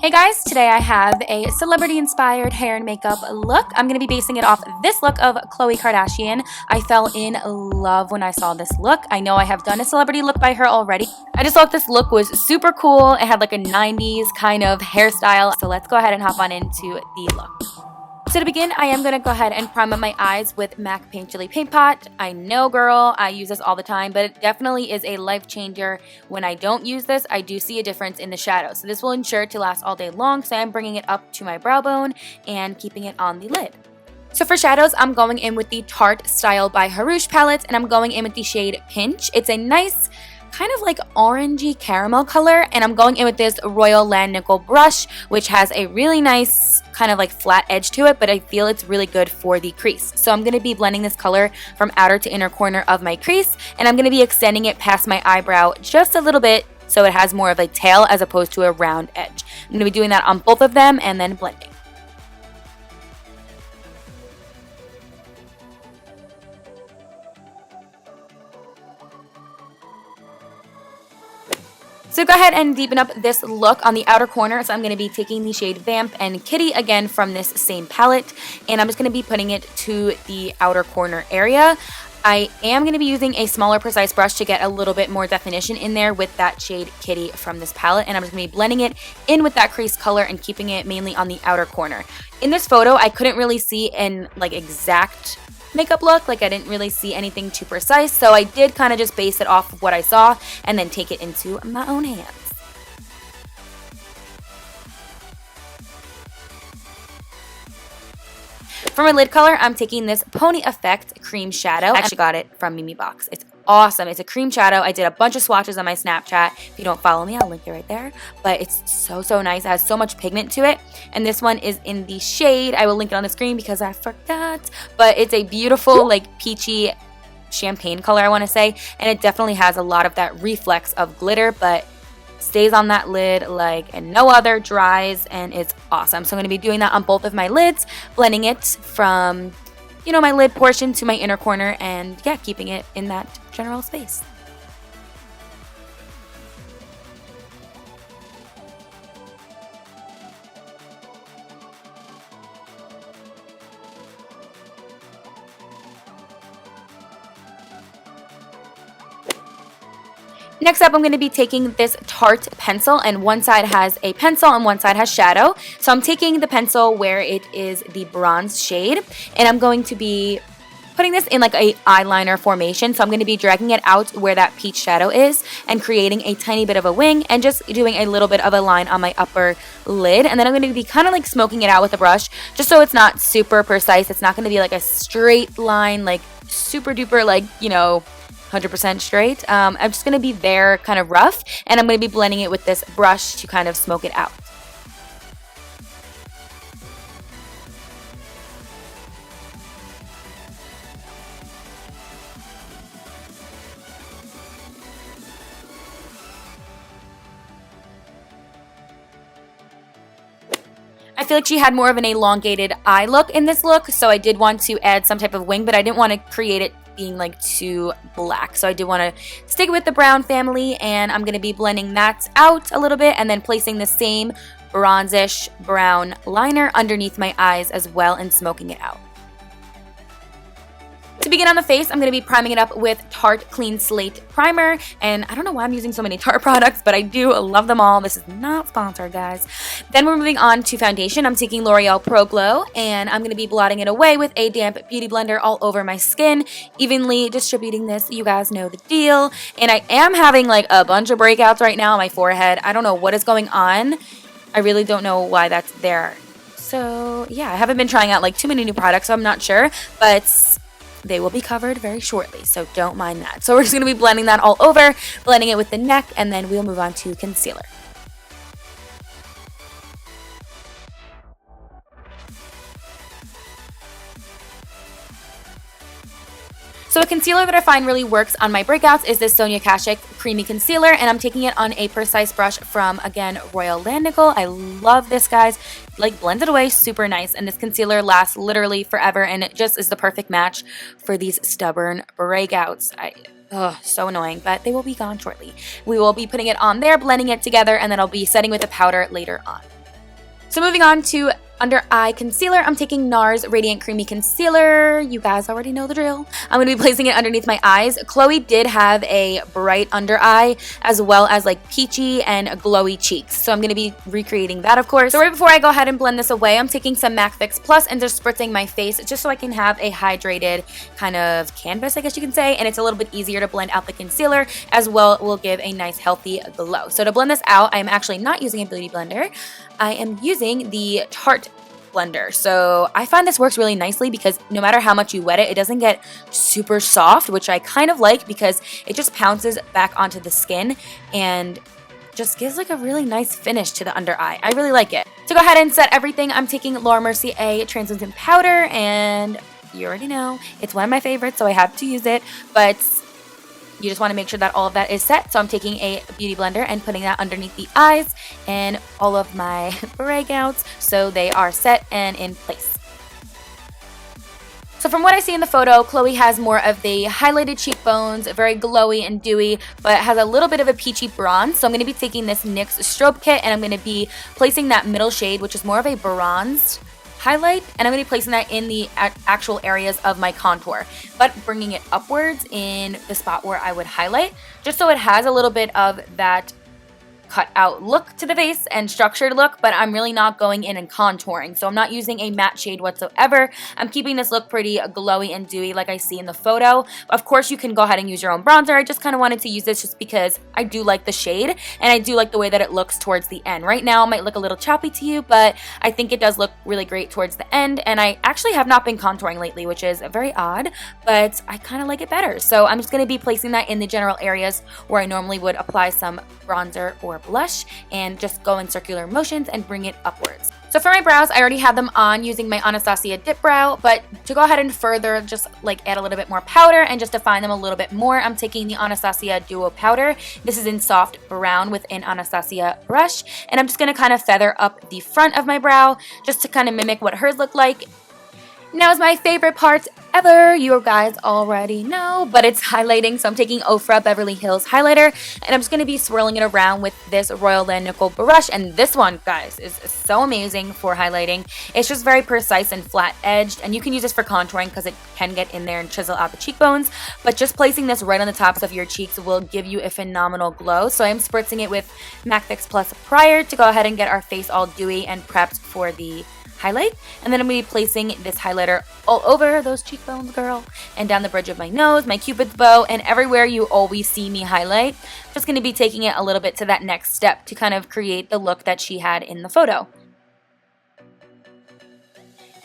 Hey guys, today I have a celebrity-inspired hair and makeup look. I'm going to be basing it off this look of Khloe Kardashian. I fell in love when I saw this look. I know I have done a celebrity look by her already. I just thought this look was super cool. It had like a 90s kind of hairstyle. So let's go ahead and hop on into the look. So to begin, I am going to go ahead and prime up my eyes with MAC Paint Chili Paint Pot. I know, girl, I use this all the time, but it definitely is a life changer. When I don't use this, I do see a difference in the shadow. So this will ensure to last all day long, so I'm bringing it up to my brow bone and keeping it on the lid. So for shadows, I'm going in with the Tarte Styled by Hrush palette, and I'm going in with the shade Pinch. It's a nice kind of like orangey caramel color, and I'm going in with this Royal Land Nickel brush, which has a really nice kind of like flat edge to it, but I feel it's really good for the crease. So I'm going to be blending this color from outer to inner corner of my crease, and I'm going to be extending it past my eyebrow just a little bit so it has more of a tail as opposed to a round edge. I'm going to be doing that on both of them and then blending. So go ahead and deepen up this look on the outer corner. So I'm going to be taking the shade Vamp and Kitty again from this same palette, and I'm just going to be putting it to the outer corner area. I am going to be using a smaller precise brush to get a little bit more definition in there with that shade Kitty from this palette, and I'm just going to be blending it in with that crease color and keeping it mainly on the outer corner. In this photo, I couldn't really see an exact makeup look, I didn't really see anything too precise, so I did kind of just base it off of what I saw and then take it into my own hands. For my lid color, I'm taking this Pony Effect Cream Shadow. I actually got it from Mimi Box. It's awesome. It's a cream shadow. I did a bunch of swatches on my Snapchat. If you don't follow me, I'll link it right there. But it's so nice. It has so much pigment to it. And this one is in the shade. I will link it on the screen because I forgot. But it's a beautiful, peachy champagne color, I want to say. And it definitely has a lot of that reflex of glitter, but stays on that lid and no other, dries, and it's awesome. So I'm going to be doing that on both of my lids, blending it from my lid portion to my inner corner, and yeah, keeping it in that general space. Next up, I'm going to be taking this Tarte pencil, and one side has a pencil and one side has shadow. So I'm taking the pencil where it is the bronze shade, and I'm going to be putting this in a eyeliner formation. So I'm going to be dragging it out where that peach shadow is and creating a tiny bit of a wing and just doing a little bit of a line on my upper lid. And then I'm going to be kind of smoking it out with a brush just so it's not super precise. It's not going to be a straight line, super duper, 100% straight. I'm just going to be there kind of rough, and I'm going to be blending it with this brush to kind of smoke it out. I feel like she had more of an elongated eye look in this look, so I did want to add some type of wing, but I didn't want to create it being too black. So I did want to stick with the brown family, and I'm going to be blending that out a little bit and then placing the same bronzish brown liner underneath my eyes as well and smoking it out. To begin on the face, I'm going to be priming it up with Tarte Clean Slate Primer, and I don't know why I'm using so many Tarte products, but I do love them all. This is not sponsored, guys. Then we're moving on to foundation. I'm taking Loreal Pro Glow, and I'm going to be blotting it away with a damp beauty blender all over my skin, evenly distributing this. You guys know the deal. And I am having a bunch of breakouts right now on my forehead. I don't know what is going on. I really don't know why that's there. So yeah, I haven't been trying out too many new products, so I'm not sure, but they will be covered very shortly, so don't mind that. So we're just going to be blending that all over, blending it with the neck, and then we'll move on to concealer. So a concealer that I find really works on my breakouts is this Sonia Kashuk Creamy Concealer, and I'm taking it on a precise brush from, again, Royal Land Nickel. I love this, guys. Blends it away super nice, and this concealer lasts literally forever, and it just is the perfect match for these stubborn breakouts. So annoying, but they will be gone shortly. We will be putting it on there, blending it together, and then I'll be setting with a powder later on. So moving on to under eye concealer, I'm taking Nars Radiant Creamy Concealer. You guys already know the drill. I'm going to be placing it underneath my eyes. Khloe did have a bright under eye as well as like peachy and glowy cheeks. So I'm going to be recreating that, of course. So right before I go ahead and blend this away, I'm taking some MAC Fix Plus and just spritzing my face just so I can have a hydrated kind of canvas, I guess you can say. And it's a little bit easier to blend out the concealer as well. It will give a nice healthy glow. So to blend this out, I'm actually not using a beauty blender. I am using the Tarte blender. So I find this works really nicely because no matter how much you wet it, it doesn't get super soft, which I kind of like because it just pounces back onto the skin and just gives like a really nice finish to the under eye. I really like it. To go ahead and set everything, I'm taking Laura Mercier translucent powder, and you already know it's one of my favorites, so I have to use it, but you just want to make sure that all of that is set. So I'm taking a beauty blender and putting that underneath the eyes and all of my breakouts so they are set and in place. So from what I see in the photo, Khloe has more of the highlighted cheekbones, very glowy and dewy, but has a little bit of a peachy bronze. So I'm going to be taking this NYX strobe kit and I'm going to be placing that middle shade, which is more of a bronzed highlight, and I'm going to be placing that in the actual areas of my contour, but bringing it upwards in the spot where I would highlight, just so it has a little bit of that cut out look to the face and structured look, but I'm really not going in and contouring. So I'm not using a matte shade whatsoever. I'm keeping this look pretty glowy and dewy like I see in the photo. Of course, you can go ahead and use your own bronzer. I just kind of wanted to use this just because I do like the shade and I do like the way that it looks towards the end. Right now it might look a little choppy to you, but I think it does look really great towards the end, and I actually have not been contouring lately, which is very odd, but I kind of like it better. So I'm just going to be placing that in the general areas where I normally would apply some bronzer or blush and just go in circular motions and bring it upwards. So for my brows, I already had them on using my Anastasia Dip Brow, but to go ahead and further just like add a little bit more powder and just define them a little bit more, I'm taking the Anastasia Duo Powder. This is in soft brown with an Anastasia brush, and I'm just going to kind of feather up the front of my brow just to kind of mimic what hers looked like. Now is my favorite part ever. You guys already know, but it's highlighting. So I'm taking OFRA Beverly Hills highlighter, and I'm just going to be swirling it around with this Royal Land Nickel brush. And this one, guys, is so amazing for highlighting. It's just very precise and flat edged, and you can use this for contouring because it can get in there and chisel out the cheekbones. But just placing this right on the tops of your cheeks will give you a phenomenal glow. So I'm spritzing it with MAC Fix Plus prior to go ahead and get our face all dewy and prepped for the highlight. And then I'm going to be placing this highlighter all over those cheekbones, girl, and down the bridge of my nose, my cupid's bow, and everywhere you always see me highlight. I'm just going to be taking it a little bit to that next step to kind of create the look that she had in the photo.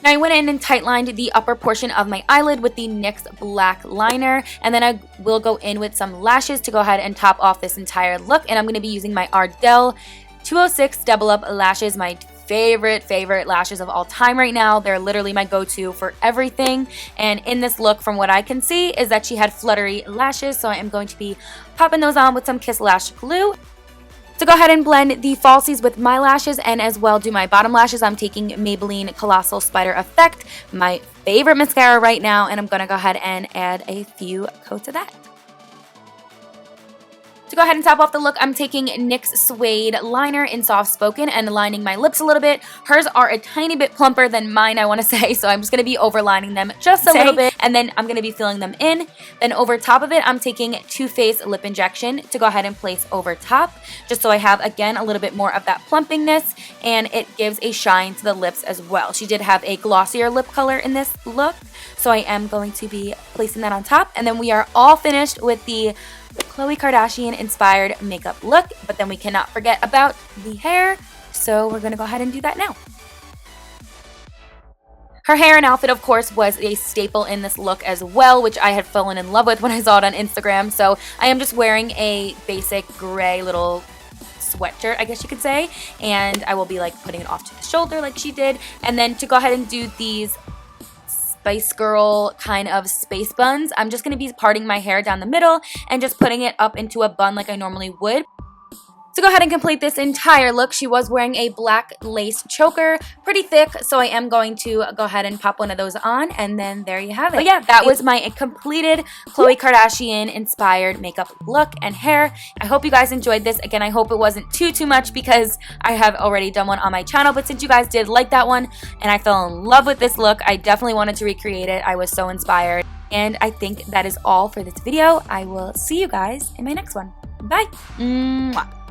Now I went in and tightlined the upper portion of my eyelid with the NYX black liner, and then I will go in with some lashes to go ahead and top off this entire look. And I'm going to be using my Ardell 206 Double Up lashes, my favorite lashes of all time right now. They're literally my go-to for everything, and in this look, from what I can see, is that she had fluttery lashes, so I am going to be popping those on with some Kiss Lash glue. To go ahead and blend the falsies with my lashes and as well do my bottom lashes, I'm taking Maybelline Colossal Spider Effect, my favorite mascara right now, and I'm going to go ahead and add a few coats of that. To go ahead and top off the look, I'm taking NYX Suede liner in Soft Spoken and lining my lips a little bit. Hers are a tiny bit plumper than mine, I want to say, so I'm just going to be overlining them just a little bit, and then I'm going to be filling them in. Then over top of it, I'm taking Too Faced Lip Injection to go ahead and place over top, just so I have, again, a little bit more of that plumpingness, and it gives a shine to the lips as well. She did have a glossier lip color in this look, so I am going to be placing that on top, and then we are all finished with the Khloe Kardashian inspired makeup look, but then we cannot forget about the hair, so we're going to go ahead and do that now. Her hair and outfit, of course, was a staple in this look as well, which I had fallen in love with when I saw it on Instagram. So I am just wearing a basic gray little sweatshirt, I guess you could say, and I will be like putting it off to the shoulder like she did. And then to go ahead and do these Spice Girl kind of space buns, I'm just going to be parting my hair down the middle and just putting it up into a bun like I normally would. To go ahead and complete this entire look, she was wearing a black lace choker, pretty thick, so I am going to go ahead and pop one of those on, and then there you have it. But yeah, that was my completed Khloe Kardashian inspired makeup look and hair. I hope you guys enjoyed this. Again, I hope it wasn't too much because I have already done one on my channel, but since you guys did like that one and I fell in love with this look, I definitely wanted to recreate it. I was so inspired. And I think that is all for this video. I will see you guys in my next one. Bye. Mwah.